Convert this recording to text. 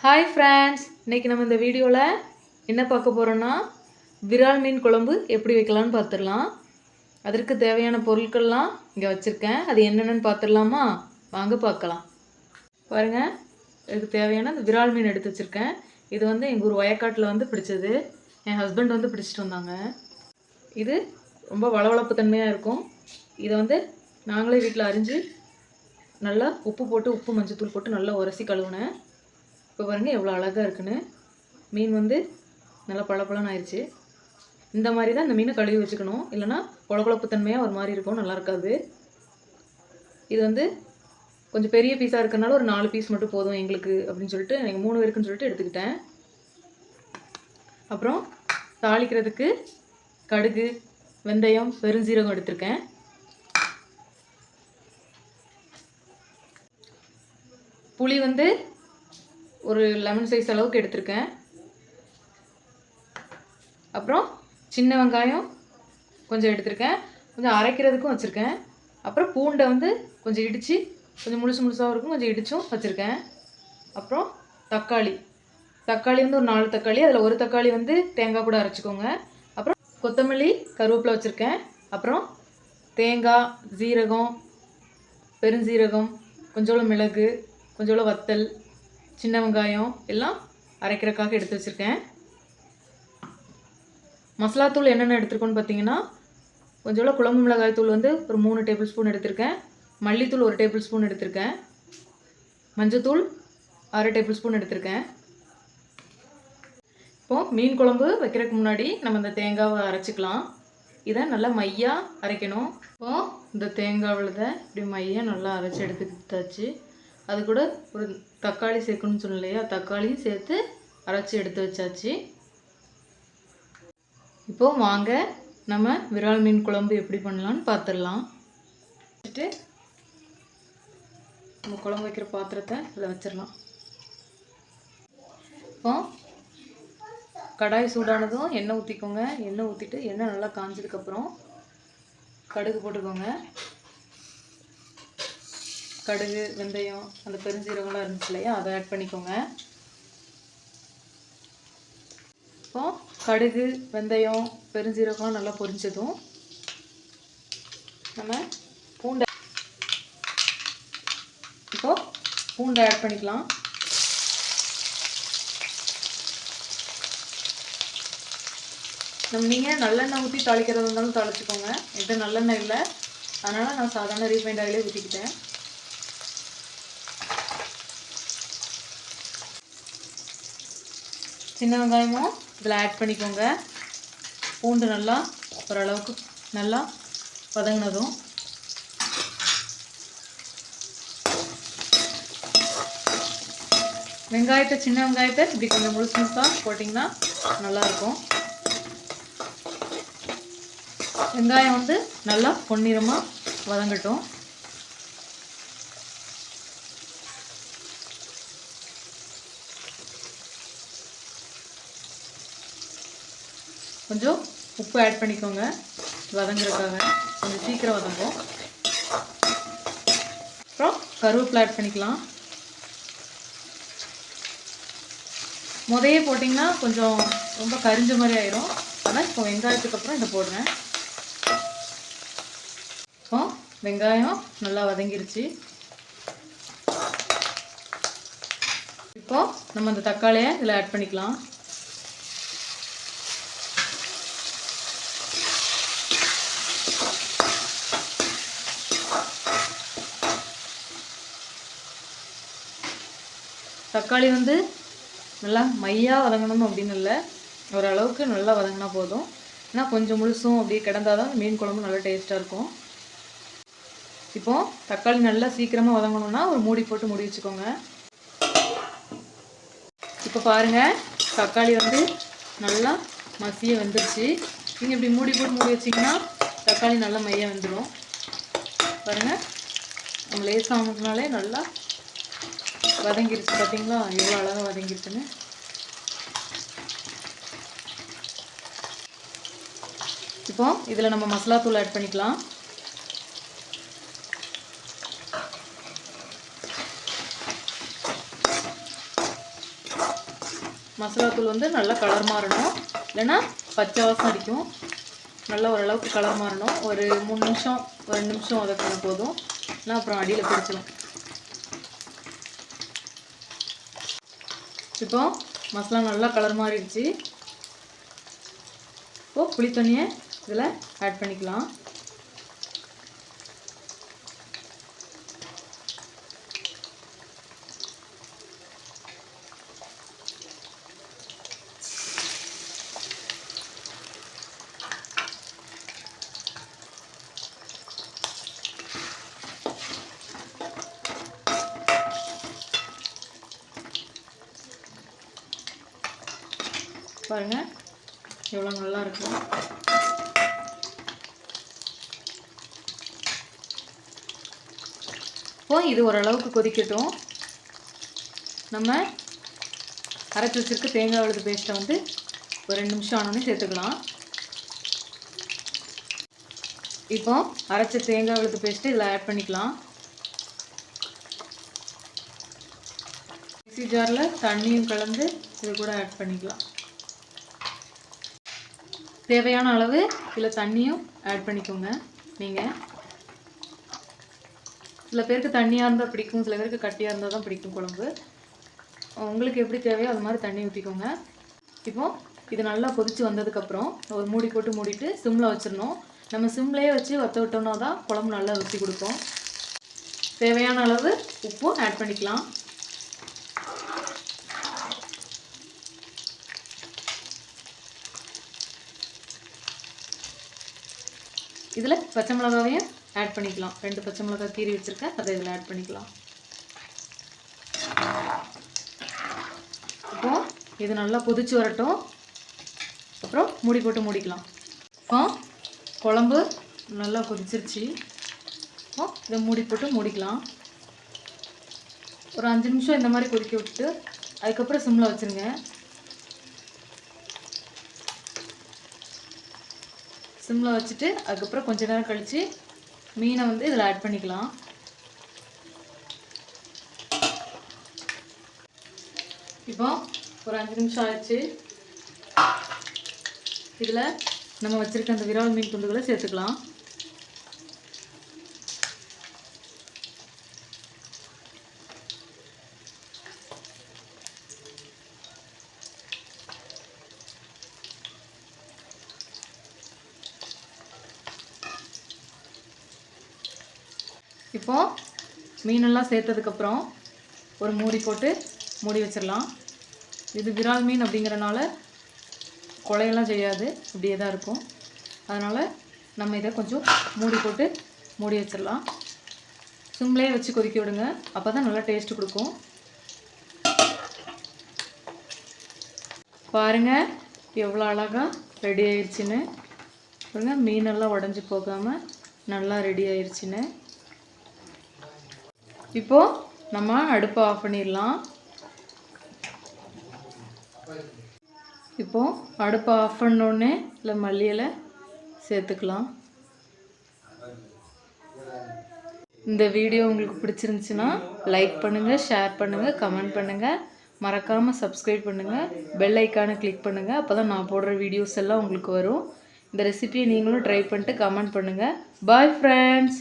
Hi friends, இன்றைக்கி நம்ம இந்த வீடியோவில் என்ன பார்க்க போகிறோன்னா விரால் மீன் குழம்பு எப்படி வைக்கலான்னு பார்த்துடலாம். அதற்கு தேவையான பொருட்கள்லாம் இங்கே வச்சுருக்கேன். அது என்னென்னு பார்த்துடலாமா? வாங்க பார்க்கலாம். பாருங்கள், இதுக்கு தேவையான இந்த விரால் மீன் எடுத்து வச்சுருக்கேன். இது வந்து எங்கள் ஊர் வயக்காட்டில் வந்து பிடிச்சது. என் ஹஸ்பண்ட் வந்து பிடிச்சிட்டு வந்தாங்க. இது ரொம்ப வளவளப்பு தன்மையாக இருக்கும். இதை வந்து நாங்களே வீட்டில் அரிஞ்சு நல்லா உப்பு போட்டு உப்பு மஞ்சத்தூள் போட்டு நல்லா உரசி கழுவுனேன். இப்போ பாருங்கள் எவ்வளோ அழகாக இருக்குன்னு. மீன் வந்து நல்லா பளபளன்னு ஆயிடுச்சு. இந்த மாதிரி தான் இந்த மீனை கழுவி வச்சுக்கணும், இல்லைனா குழகுழப்பு தன்மையாக ஒரு மாதிரி இருக்கும், நல்லா இருக்காது. இது வந்து கொஞ்சம் பெரிய பீஸாக இருக்கிறனால ஒரு 4 பீஸ் மட்டும் போதும் எங்களுக்கு அப்படின்னு சொல்லிட்டு, எனக்கு 3 பேருக்குன்னு சொல்லிட்டு எடுத்துக்கிட்டேன். அப்புறம் தாளிக்கிறதுக்கு கடுகு, வெந்தயம், பெருஞ்சீரகம் எடுத்திருக்கேன். புளி வந்து ஒரு லெமன் சைஸ் அளவுக்கு எடுத்திருக்கேன். அப்புறம் சின்ன வெங்காயம் கொஞ்சம் எடுத்திருக்கேன், கொஞ்சம் அரைக்கிறதுக்கும் வச்சுருக்கேன். அப்புறம் பூண்டை வந்து கொஞ்சம் இடித்து கொஞ்சம் முழுசாக இருக்கும், கொஞ்சம் இடித்தும் வச்சுருக்கேன். அப்புறம் தக்காளி வந்து ஒரு 4 தக்காளி, அதில் ஒரு தக்காளி வந்து தேங்காய் கூட அரைச்சிக்கோங்க. அப்புறம் கொத்தமல்லி, கருவேப்பிலை வச்சுருக்கேன். அப்புறம் தேங்காய், ஜீரகம், பெருஞ்சீரகம், கொஞ்சோளம் மிளகு, கொஞ்சோளம் வத்தல், சின்ன வெங்காயம் எல்லாம் அரைக்கிறதுக்காக எடுத்து வச்சுருக்கேன். மசாலாத்தூள் என்னென்ன எடுத்துருக்கோன்னு பார்த்தீங்கன்னா, கொஞ்சோளம் குழம்பு மிளகாய் தூள் வந்து ஒரு 3 டேபிள் ஸ்பூன் எடுத்திருக்கேன். மல்லித்தூள் 1 டேபிள் ஸ்பூன் எடுத்திருக்கேன். மஞ்சத்தூள் 1/2 டேபிள் ஸ்பூன் எடுத்திருக்கேன். இப்போது மீன் குழம்பு வைக்கிறதுக்கு முன்னாடி நம்ம இந்த தேங்காவை அரைச்சிக்கலாம். இதை நல்லா மையாக அரைக்கணும். இப்போது இந்த தேங்காவில் இப்படி மையாக நல்லா அரைச்சி எடுத்துக்கிட்டாச்சு. அது கூட ஒரு தக்காளி சேர்க்கணும்னு சொன்னேன் இல்லையா, தக்காளியும் சேர்த்து அரைச்சி எடுத்து வச்சாச்சு. இப்போது வாங்க நம்ம விரால் மீன் குழம்பு எப்படி பண்ணலான்னு பார்த்துடலாம். வச்சுட்டு நம்ம குழம்பு வைக்கிற பாத்திரத்தை இதில் வச்சிடலாம். இப்போ கடாய் சூடானதும் எண்ணெய் ஊற்றிக்கோங்க. எண்ணெய் ஊற்றிட்டு எண்ணெய் நல்லா காஞ்சதுக்கப்புறம் கடுகு போட்டுக்கோங்க. கடுகு, வெந்தயம், அந்த பெருஞ்சீரகம்லாம் இருந்துச்சு இல்லையா, அதை ஆட் பண்ணிக்கோங்க. இப்போது கடுகு, வெந்தயம், பெருஞ்சீரகம் நல்லா பொரிஞ்சதும் நம்ம பூண்டை ஆட் பண்ணிக்கலாம். நீங்கள் நல்லெண்ணெய் ஊற்றி தாளிக்கிறதா இருந்தாலும் தாளிச்சுக்கோங்க. இது நல்லெண்ணெய் இல்லை, அதனால் நான் சாதாரண ரீஃபைண்ட் ஆயிலே ஊற்றிக்கிட்டேன். சின்ன வெங்காயமும் இதில் ஆட் பண்ணிக்கோங்க. பூண்டு நல்லா ஓரளவுக்கு நல்லா வதங்கினதும் சின்ன வெங்காயத்தை இப்படி கொஞ்சம் முழுசாக போட்டிங்கன்னா நல்லாயிருக்கும். வெங்காயம் வந்து நல்லா பொன்னிறமாக வதங்கட்டும். கொஞ்சம் உப்பு ஆட் பண்ணிக்கோங்க, வதங்குறதுக்காக கொஞ்சம் சீக்கிரம் வதங்கும். அப்புறம் கருவேப்பிலை ஆட் பண்ணிக்கலாம். முதையே போட்டிங்கன்னா கொஞ்சம் ரொம்ப கரிஞ்ச மாதிரி ஆயிரும். ஆனால் இப்போ வெங்காயத்துக்கு அப்புறம் இதை போடுறேன். இப்போ வெங்காயம் நல்லா வதங்கிருச்சு. இப்போ நம்ம அந்த தக்காளியை இதில் ஆட் பண்ணிக்கலாம். தக்காளி வந்து நல்லா மையாக வதங்கணும் அப்படின்னு இல்லை, ஓரளவுக்கு நல்லா வதங்கினா போதும். ஏன்னா கொஞ்சம் முழுசும் அப்படியே கிடந்தால் தான் மீன் குழம்பு நல்லா டேஸ்ட்டாக இருக்கும். இப்போது தக்காளி நல்லா சீக்கிரமாக வதங்கணுன்னா ஒரு மூடி போட்டு மூடி வச்சுக்கோங்க. இப்போ பாருங்கள், தக்காளி வந்து நல்லா மசிய வெந்துருச்சு. நீங்கள் இப்படி மூடி போட்டு மூடி வச்சிங்கன்னா தக்காளி நல்லா மையாக வெந்துடும். பாருங்கள், நம்ம லேசானதுனாலே நல்லா வதங்கிருச்சு. பார்த்தீங்களா எவ்வளோ அழகாக வதங்கிருச்சுன்னு. இப்போ இதில் நம்ம மசாலா தூள் ஆட் பண்ணிக்கலாம். மசாலாத்தூள் வந்து நல்லா கலர் மாறணும், இல்லைன்னா பச்சை வாசம் அடிக்கும். நல்லா ஓரளவுக்கு கலர் மாறணும். ஒரு 3 நிமிஷம் 2 நிமிஷம் வதக்கினா போதும், இல்லைன்னா அப்புறம் அடியில் பிடிச்சிடும். இப்போ மசாலா நல்லா கலர் மாறிடுச்சு. இப்போது புளி தண்ணியை இதில் ஆட் பண்ணிக்கலாம். பாருங்கள் எவ்வளோ நல்லா இருக்கும். இப்போ இது ஓரளவுக்கு கொதிக்கட்டும். நம்ம அரைச்சி வச்சிருக்க தேங்காய் விழுது பேஸ்ட்டை வந்து ஒரு 2 நிமிஷம் ஆனோடனே சேர்த்துக்கலாம். இப்போ அரைச்ச தேங்காய் விழுது பேஸ்ட்டு இதில் ஆட் பண்ணிக்கலாம். மிக்ஸி ஜாரில் தண்ணியும் கலந்து இது கூட ஆட் பண்ணிக்கலாம். தேவையான அளவு இதில் தண்ணியும் ஆட் பண்ணிக்கோங்க. நீங்கள் சில பேருக்கு தண்ணியாக இருந்தால் பிடிக்கும், சில பேருக்கு கட்டியாக இருந்தால் தான் பிடிக்கும் குழம்பு. உங்களுக்கு எப்படி தேவையோ அது மாதிரி தண்ணி ஊற்றிக்கோங்க. இப்போது இது நல்லா கொதித்து வந்ததுக்கப்புறம் ஒரு மூடி போட்டு மூடிட்டு சிம்மில் வச்சிடணும். நம்ம சிம்லேயே வச்சு வற்ற விட்டோம்னா தான் குழம்பு நல்லா ருசி கொடுக்கும். தேவையான அளவு உப்பும் ஆட் பண்ணிக்கலாம். இதில் பச்சை மிளகாவையும் ஆட் பண்ணிக்கலாம். 2 பச்சை மிளகாய் கீறி வச்சுருக்கேன், அதை இதில் ஆட் பண்ணிக்கலாம். இப்போது இது நல்லா கொதிச்சு வரட்டும், அப்புறம் மூடி போட்டு மூடிக்கலாம். இப்போ குழம்பு நல்லா கொதிச்சிருச்சு. இப்போ இதை மூடி போட்டு மூடிக்கலாம். ஒரு 5 நிமிஷம் இந்த மாதிரி கொதிக்க விட்டு அதுக்கப்புறம் சிம்மில் வச்சுருங்க. சிம்மில் வச்சுட்டு அதுக்கப்புறம் கொஞ்ச நேரம் கழித்து மீனை வந்து இதில் ஆட் பண்ணிக்கலாம். இப்போ ஒரு 5 நிமிஷம் ஆயிடுச்சு. இதில் நம்ம வச்சுருக்க அந்த விரால் மீன் துண்டுகளை சேர்த்துக்கலாம். இப்போது மீனெல்லாம் சேர்த்ததுக்கப்புறம் ஒரு மூடி போட்டு மூடி வச்சிடலாம். இது விரால் மீன் அப்படிங்கிறனால கொலையெல்லாம் செய்யாது, இப்படியே தான் இருக்கும். அதனால் நம்ம இதை கொஞ்சம் மூடி போட்டு மூடி வச்சிடலாம். சிம்லேயே வச்சு கொதிக்க விடுங்க, அப்போ தான் நல்லா டேஸ்ட்டு கொடுக்கும். பாருங்கள் எவ்வளோ அழகாக ரெடி ஆயிடுச்சுன்னு. பாருங்கள் மீனெல்லாம் உடஞ்சி போகாமல் நல்லா ரெடி ஆயிடுச்சுன்னு. இப்போது நம்ம அடுப்பை ஆஃப் பண்ணிடலாம். இப்போது அடுப்பை ஆஃப் பண்ணோடனே இல்லை மல்லி இலை சேர்த்துக்கலாம். இந்த வீடியோ உங்களுக்கு பிடிச்சிருந்துச்சுன்னா லைக் பண்ணுங்கள், ஷேர் பண்ணுங்கள், கமெண்ட் பண்ணுங்கள். மறக்காமல் சப்ஸ்கிரைப் பண்ணுங்கள், பெல் ஐக்கானை கிளிக் பண்ணுங்கள். அப்போ தான் நான் போடுற வீடியோஸ் எல்லாம் உங்களுக்கு வரும். இந்த ரெசிபியை நீங்களும் ட்ரை பண்ணிட்டு கமெண்ட் பண்ணுங்கள். Bye friends.